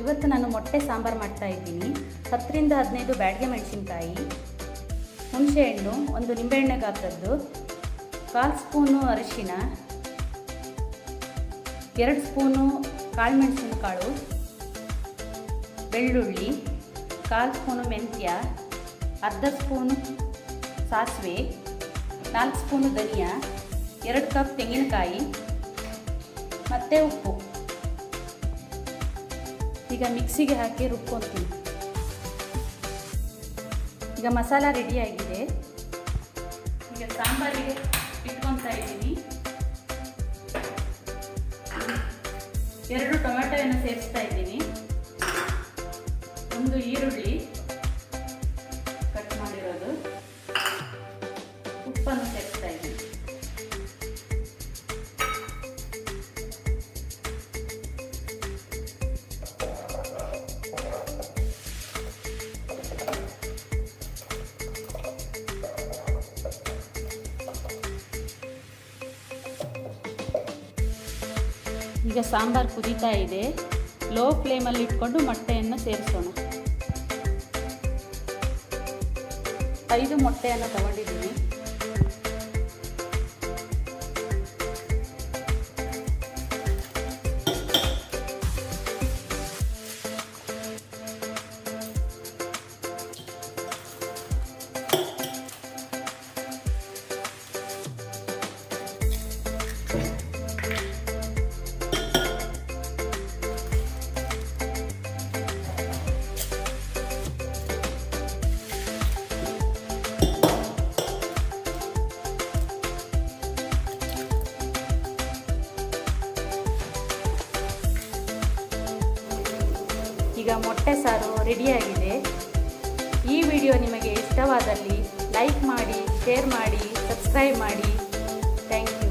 ಇವತ್ತು ನಾನು ಮೊಟ್ಟೆ ಸಾಂಬಾರು ಮಾಡ್ತಾ ಇದ್ದೀನಿ. 10ರಿಂದ 15 ಬ್ಯಾಡಗೆ ಮೆಣಸಿನಕಾಯಿ, ಹುಣಸೆಹಣ್ಣು, ಒಂದು ನಿಂಬೆಹಣ್ಣೆ ಗಾತ್ರದ್ದು, 1/4 ಸ್ಪೂನು ಅರಿಶಿನ, 2 ಸ್ಪೂನು ಕಾಳುಮೆಣಸಿನಕಾಳು, ಬೆಳ್ಳುಳ್ಳಿ, 1/4 ಸ್ಪೂನು ಮೆಂತ್ಯ, ಅರ್ಧ ಸ್ಪೂನು ಸಾಸಿವೆ, 4 ಸ್ಪೂನು ಧನಿಯಾ, 2 ಕಪ್ ತೆಂಗಿನಕಾಯಿ ಮತ್ತು ಉಪ್ಪು. ಈಗ ಮಿಕ್ಸಿಗೆ ಹಾಕಿ ರುಬ್ಕೊತೀನಿ. ಈಗ ಮಸಾಲ ರೆಡಿಯಾಗಿದೆ. ಈಗ ಸಾಂಬಾರಿಗೆ ಇಟ್ಕೊತಾ ಇದ್ದೀನಿ. 2 ಟೊಮೆಟೊವನ್ನು ಸೇರಿಸ್ತಾ ಇದ್ದೀನಿ. 1 ಈರುಳ್ಳಿ ಕಟ್ ಮಾಡಿರೋದು, ಉಪ್ಪನ್ನು ಸೇರಿಸ್ತಾ ಇದ್ದೀನಿ. ಈಗ ಸಾಂಬಾರು ಕುದೀತಾ ಇದೆ. ಲೋ ಫ್ಲೇಮಲ್ಲಿ ಇಟ್ಕೊಂಡು ಮೊಟ್ಟೆಯನ್ನು ಸೇರಿಸೋಣ. 5 ಮೊಟ್ಟೆಯನ್ನು ತಗೊಂಡಿದ್ದೀನಿ. ಈಗ ಮೊಟ್ಟೆ ಸಾರು ರೆಡಿಯಾಗಿದೆ. ಈ ವಿಡಿಯೋ ನಿಮಗೆ ಇಷ್ಟವಾದಲ್ಲಿ ಲೈಕ್ ಮಾಡಿ, ಶೇರ್ ಮಾಡಿ, ಸಬ್ಸ್ಕ್ರೈಬ್ ಮಾಡಿ. Thank you.